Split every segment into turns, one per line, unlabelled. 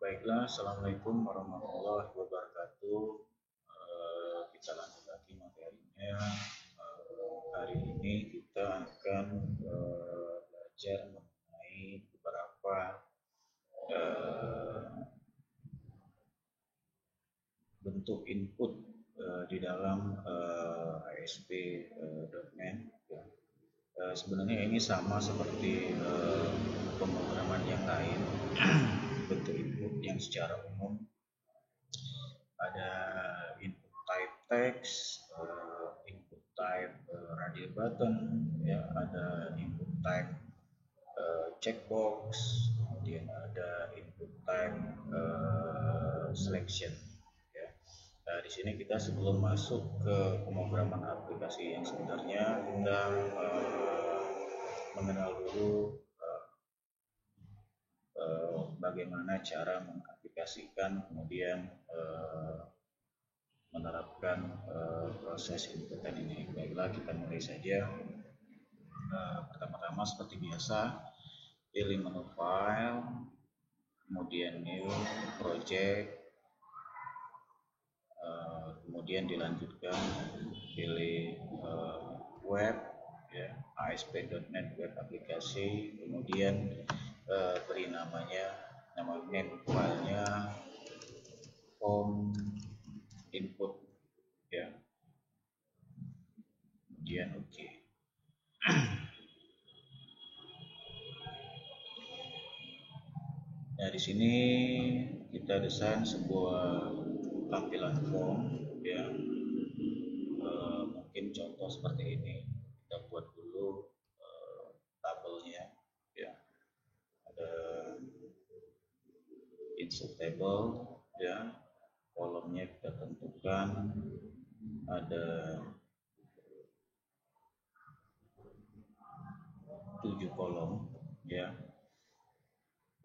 Baiklah, Assalamualaikum warahmatullahi wabarakatuh. Kita lanjut lagi materinya. Hari ini kita akan belajar mengenai beberapa eh, bentuk input di dalam ASP.NET. Sebenarnya ini sama seperti pemrograman yang lain. Bentuk input yang secara umum ada input type text, input type radio button, ya, ada input type checkbox, kemudian ada input type selection. Ya. Nah, di sini kita sebelum masuk ke pemrograman aplikasi yang sebenarnya, kita mengenal dulu bagaimana cara mengaplikasikan, kemudian menerapkan proses inputan ini. Baiklah, kita mulai saja. Pertama-tama seperti biasa, pilih menu file, kemudian new project, kemudian dilanjutkan pilih web, ya, ASP.NET web aplikasi, kemudian beri namanya, nama name filenya home input, ya, kemudian oke. Nah, di sini kita desain sebuah tampilan form, ya. Mungkin contoh seperti ini. Kita buat dulu tabelnya, ya. Ada insert table, ya. Kolomnya kita tentukan ada 7 kolom, ya.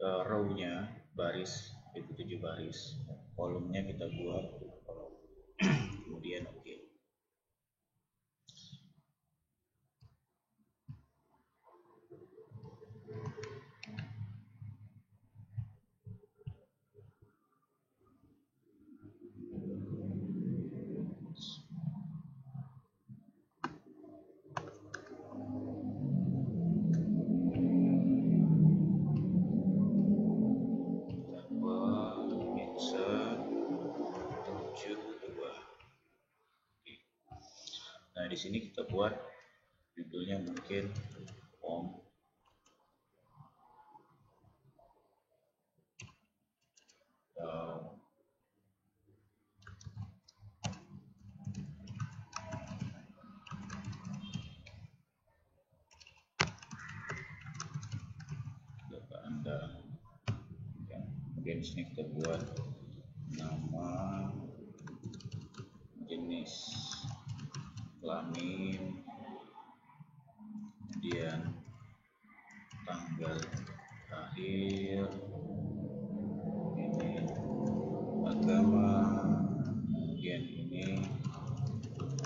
Row-nya baris itu 7 baris, kolomnya kita buat kolom. Kemudian oke. Nah, di sini kita buat judulnya mungkin home. Anda, ya. Kemudian di sini kita buat nama, jenis kelamin, kemudian tanggal lahir, ini agama, kemudian ini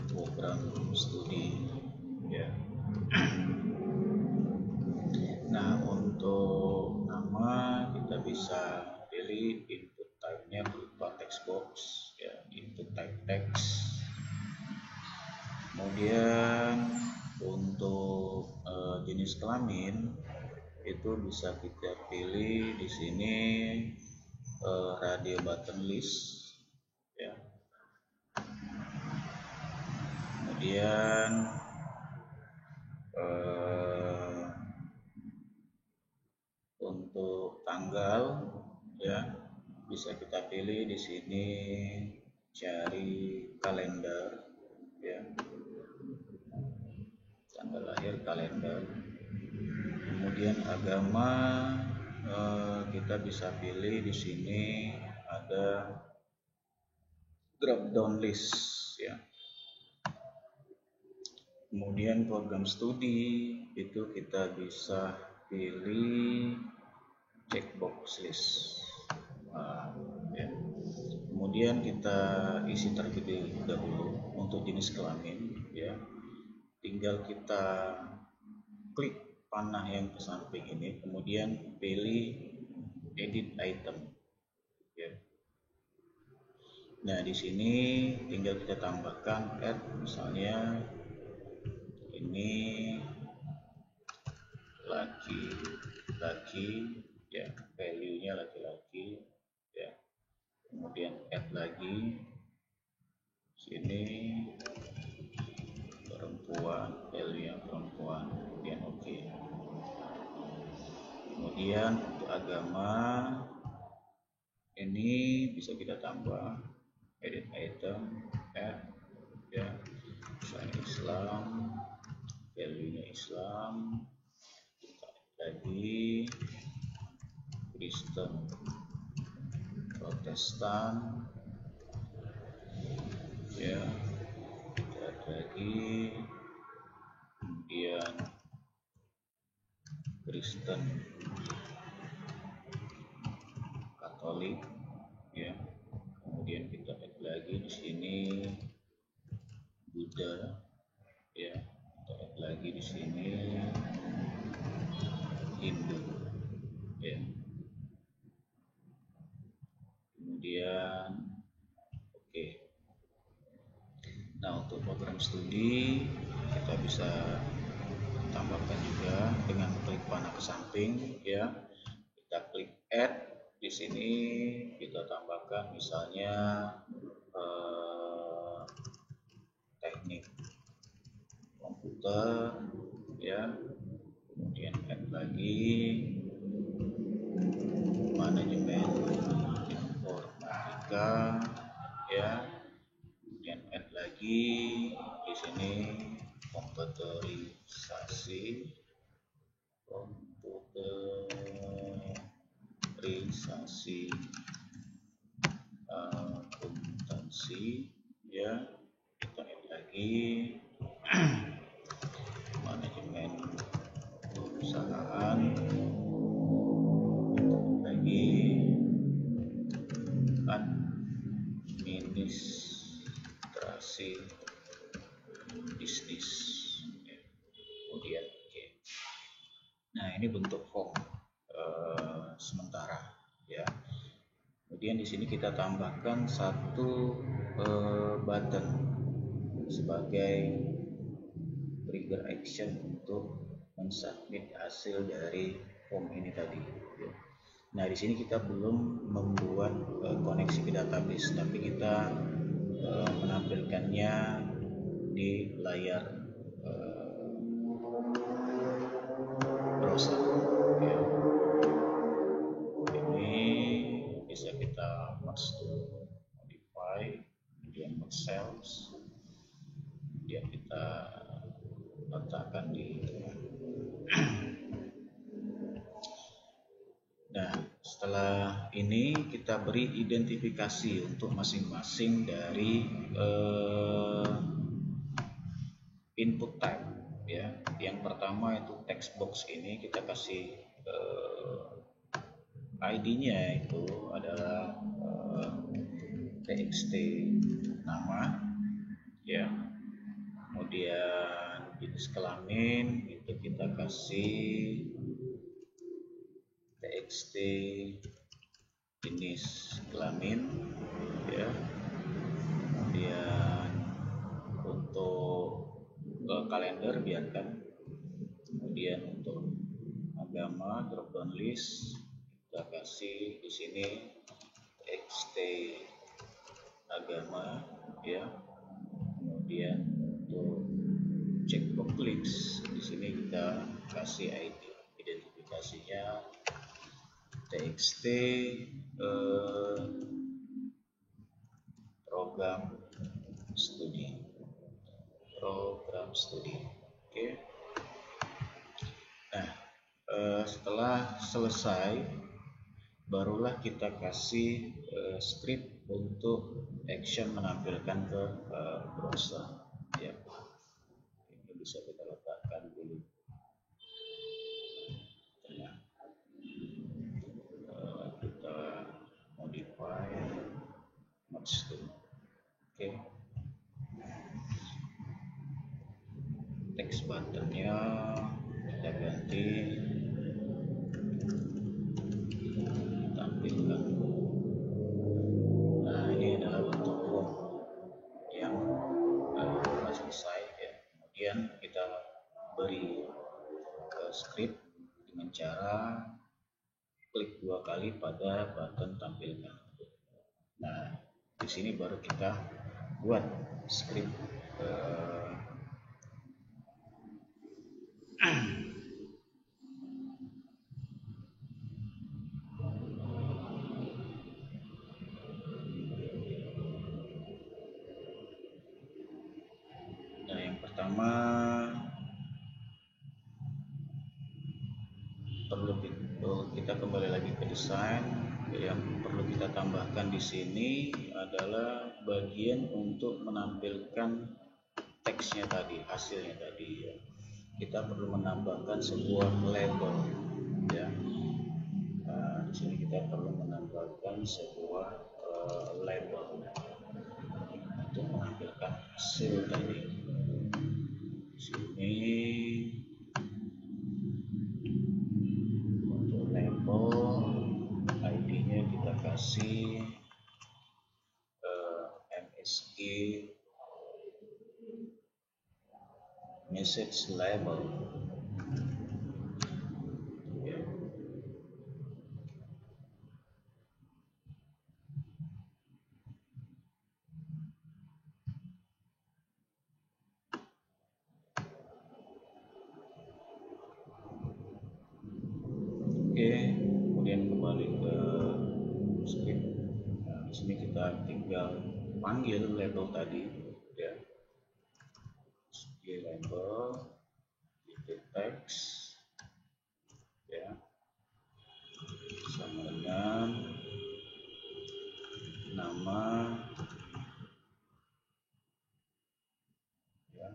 program studi, ya. Nah, untuk nama kita bisa pilih input type-nya berupa text box, ya, input type text. Kemudian untuk jenis kelamin itu bisa kita pilih di sini radio button list, ya. Kemudian untuk tanggal, ya, bisa kita pilih di sini cari kalender, ya, tanggal lahir kalender. Kemudian agama kita bisa pilih di sini ada drop down list, ya. Kemudian program studi itu kita bisa pilih checkbox list, ya. Kemudian kita isi terlebih dahulu untuk jenis kelamin, ya. Tinggal kita klik panah yang ke samping ini, kemudian pilih edit item, ya. Nah, di sini tinggal kita tambahkan add, misalnya ini laki-laki, ya, value-nya laki-laki, ya. Kemudian add lagi, sini perempuan, value-nya perempuan, kemudian oke. Kemudian untuk agama ini bisa kita tambah edit item, add, ya, misalnya Islam, value-nya Islam, kita add lagi Kristen, Protestan, ya, kita add lagi, kemudian Kristen, Katolik, ya. Kemudian kita add lagi di sini Buddha, ya. Kita add lagi di sini Hindu, ya. Kemudian oke. Nah, untuk program studi kita bisa tambahkan juga dengan klik panah ke samping, ya. Kita klik add, di sini kita tambahkan misalnya teknik komputer, ya. Kemudian add lagi manajemen informatika, ya. Kemudian add lagi di sini komputerisasi, akuntansi, ya. Kita add lagi manajemen perusahaan, lagi administrasi bisnis, ya. Kemudian oke. Nah, ini bentuk form sementara, ya. Kemudian di sini kita tambahkan satu button sebagai trigger action untuk mensubmit hasil dari form ini tadi, ya. Nah, di sini kita belum membuat koneksi ke database, tapi kita menampilkannya di layar browser, ya. Ini bisa kita merge to modify, kemudian merge cells, kemudian kita letakkan di Nah, setelah ini kita beri identifikasi untuk masing-masing dari input type, ya. Yang pertama itu text box, ini kita kasih ID-nya itu adalah txt nama, ya. Kemudian jenis kelamin itu kita kasih txt jenis kelamin, ya. Kemudian untuk kalender biarkan. Kemudian untuk agama drop down list kita kasih di sini txt agama, ya. Kemudian untuk checkbox links di sini kita kasih ID identifikasinya txt program studi, oke. Nah, setelah selesai barulah kita kasih script untuk action menampilkan ke browser, ya. Ini bisa kita letakkan dulu. Kita modify merge to, oke. Text buttonnya kita ganti tampilkan dengan cara klik 2 kali pada button tampilkan. Nah, di sini baru kita buat script Nah, yang pertama perlu kita kembali lagi ke desain. Yang perlu kita tambahkan di sini adalah bagian untuk menampilkan teksnya tadi, hasilnya tadi. Kita perlu menambahkan sebuah label, ya. Nah, di sini kita perlu menambahkan sebuah label untuk menampilkan hasil tadi. Di sini untuk label ID-nya kita kasih MSG message label. Oke, kemudian kembali ke script. Nah, di sini kita tinggal panggil label tadi, ya. Label titik teks, ya, sama dengan nama, ya,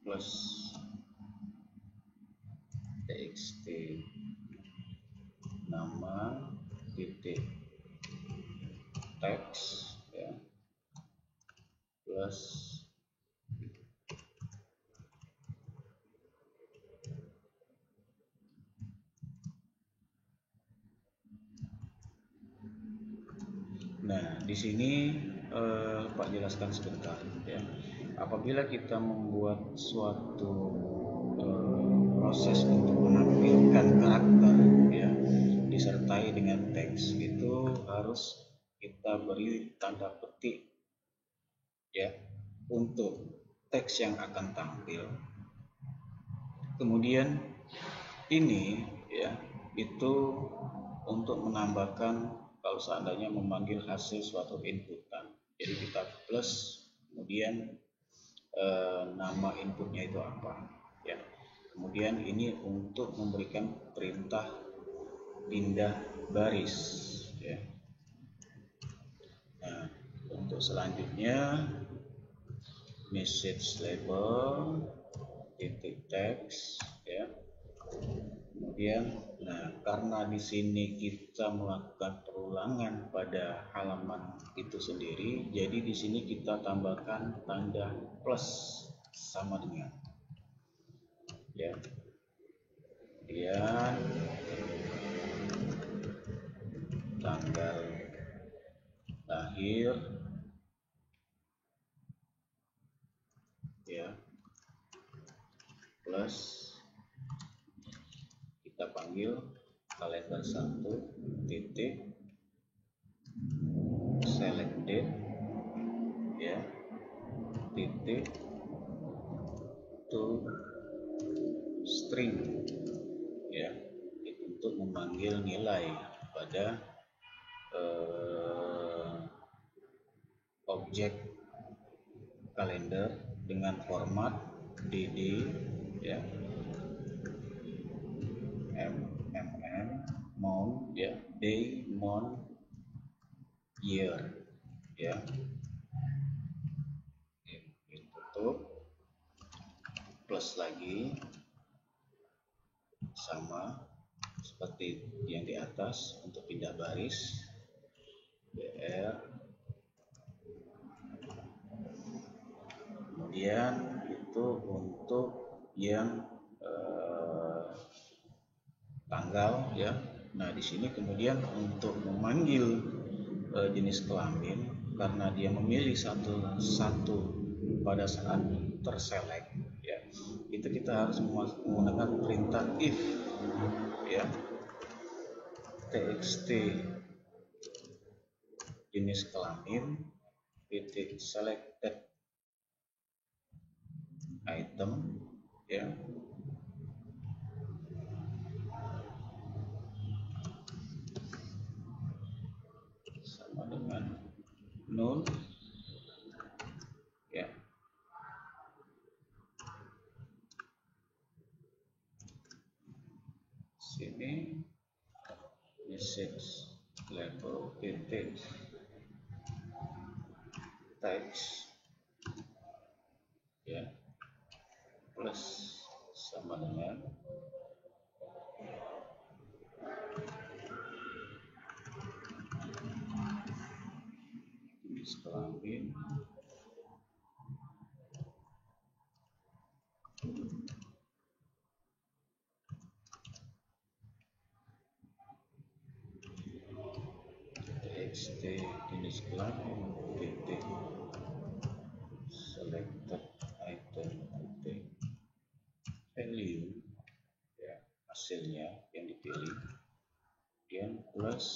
plus txt nama titik teks, ya, plus nah di sini Pak jelaskan sebentar, ya. Apabila kita membuat suatu proses untuk menampilkan karakter, ya, disertai dengan teks, itu harus kita beri tanda petik, ya, untuk teks yang akan tampil. Kemudian ini, ya, itu untuk menambahkan kalau seandainya memanggil hasil suatu inputan. Jadi kita plus, kemudian nama inputnya itu apa, ya. Kemudian ini untuk memberikan perintah pindah baris, ya. Nah, untuk selanjutnya message label titik teks, ya. Kemudian, nah, karena di sini kita melakukan perulangan pada halaman itu sendiri, jadi di sini kita tambahkan tanda plus sama dengan, ya. Kemudian tanggal lahir, ya, plus kita panggil kalender 1 titik select date, ya, titik to string, ya, untuk memanggil nilai pada objek kalender dengan format dd, ya, month, ya, day, month, year, ya. Ini tutup, plus lagi sama seperti yang di atas untuk pindah baris, br. Kemudian itu untuk yang tanggal, ya. Nah, di sini kemudian untuk memanggil jenis kelamin, karena dia memilih satu pada saat terselect, ya, kita itu kita harus menggunakan perintah if, ya. txt jenis kelamin titik selected item, ya, sama dengan null, ya. Sini message label titik text, ya, plus sama dengan jenis kelamin txt jenis kelamin titik selected item titik value, ya, hasilnya yang dipilih, kemudian plus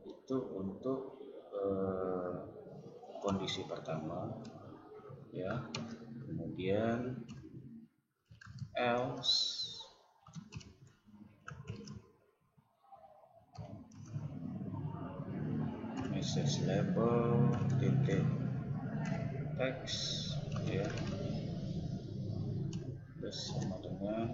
itu untuk kondisi pertama, ya. Kemudian else message label titik text, ya, terus sama dengan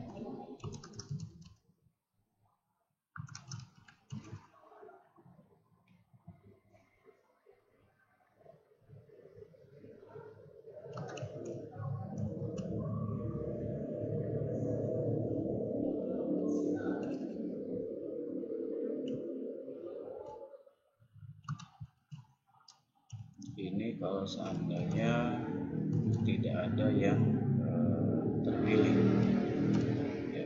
ini kalau seandainya tidak ada yang terpilih, ya.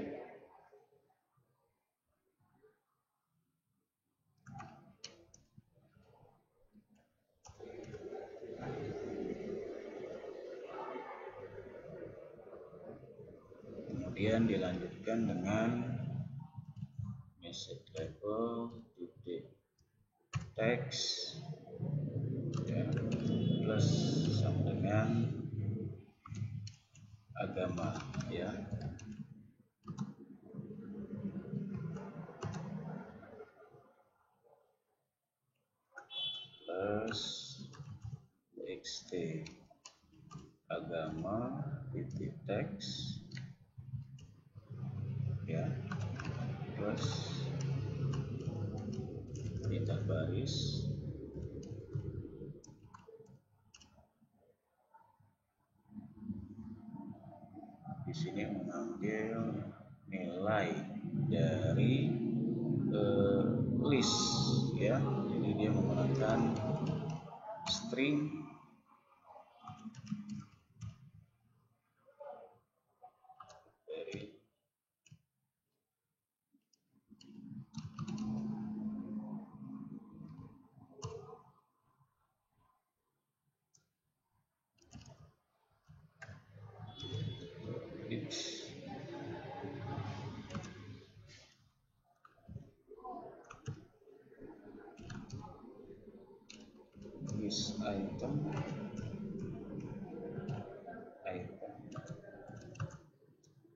Kemudian dilanjutkan dengan message label titik text, ya, plus sama dengan agama, ya. Plus txt agama titik text, ya, plus pindah baris, di sini mengambil nilai dari list, ya. Jadi dia menggunakan string dari list item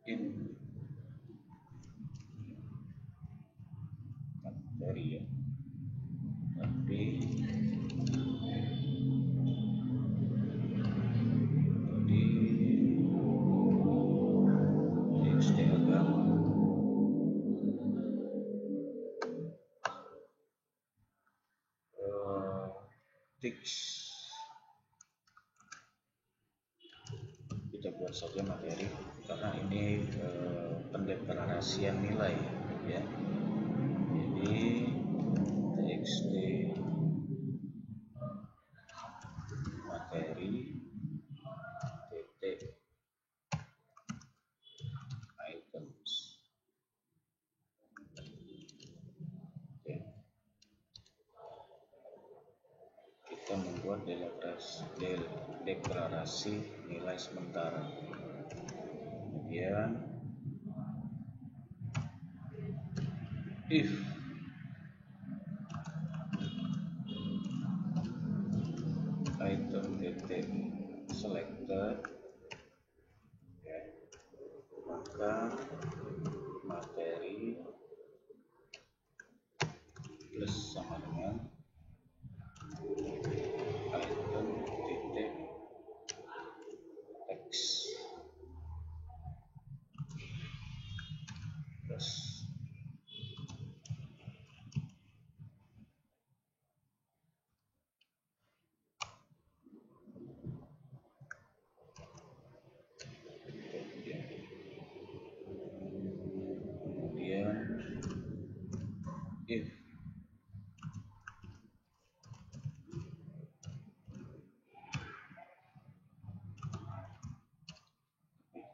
in kategori, ya, tapi di txt agama, text kita buat saja materi karena ini pendeklarasian nilai, ya. Jadi txt materi titik deklarasi nilai sementara. Kemudian if item titik selected, maka materi plus sama dengan item titik teks plus kemudian if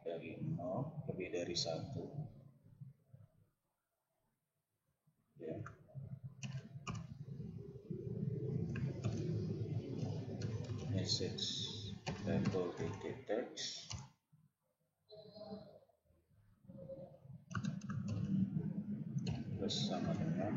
dari 0 lebih dari 1, ya. Message label titik teks plus sama dengan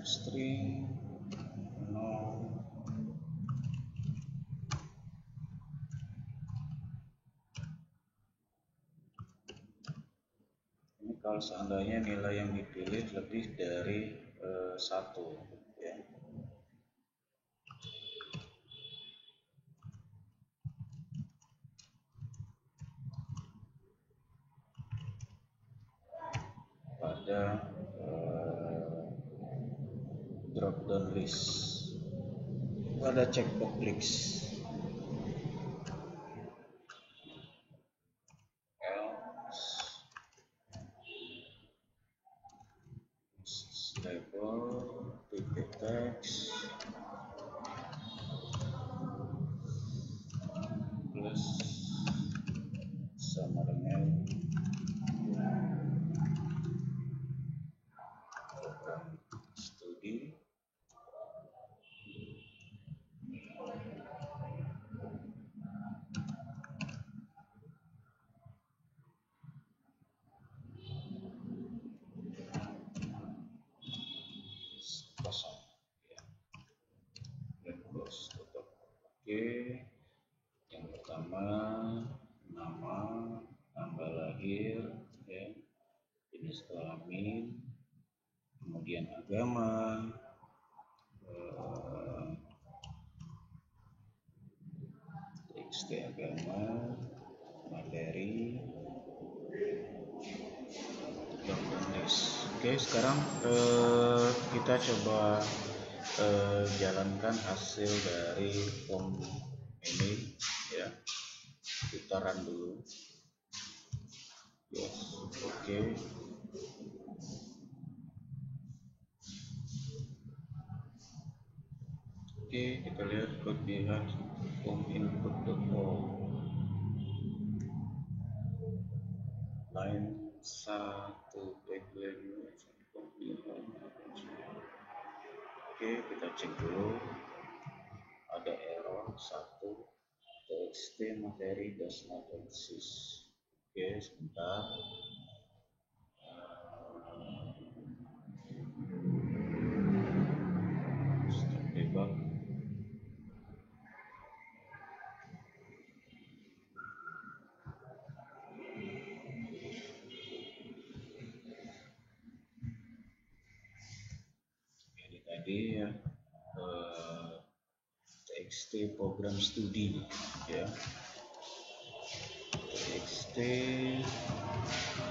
string 0. Ini kalau seandainya nilai yang dipilih lebih dari 1, ya. Pada drop down list, pada checkbox list label titik teks plus sama dengan program studi kosong, ya. Dan close, tutup. Oke, yang pertama nama, tanggal lahir, ya, jenis kelamin, kemudian agama, txt agama, materi, Oke, sekarang kita coba jalankan hasil dari form ini, ya. Kita run dulu. Yes, oke. Oke, kita lihat code behind form input.all. Line 1 background. Oke, kita cek dulu. Ada error 1, txt materi does not exist. Oke, sebentar. Stop debug. Ini tadi, ya, txt program studi, ya. Txt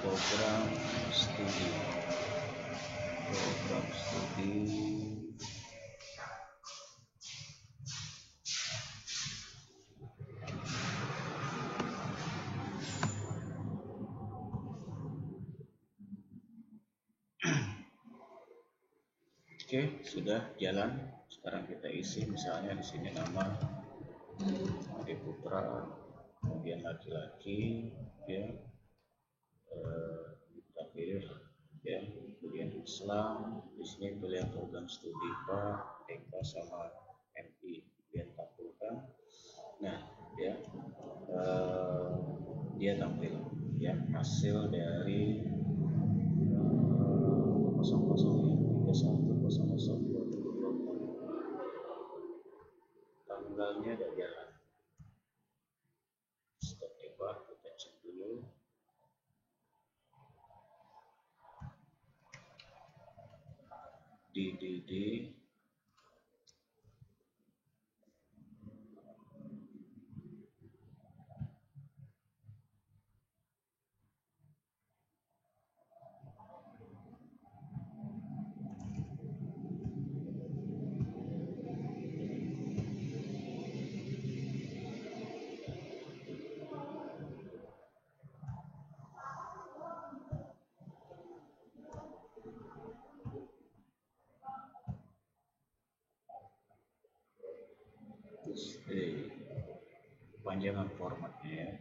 program studi, Oke, sudah jalan. Sekarang kita isi, misalnya di sini nama Adi Putra, kemudian laki-laki, ya, takdir, ya, kemudian Islam. Di sini pilihan program studi Pak, TK sama MI, kemudian tampilkan. Nah, ya, dia tampil, ya, hasil dari 0031002024, tanggalnya ada jalan. Stop coba kita cek dulu. DDD panjangan formatnya, ya.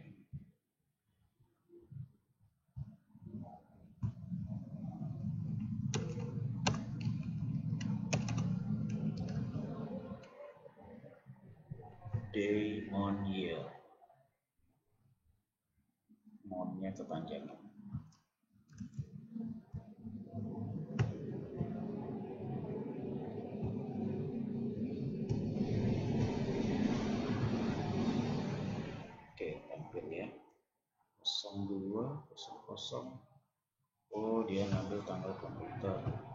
Day, month, year. Monthnya kepanjangan. Oke, tampil ya. 0200. Oh, dia ngambil tanggal komputer.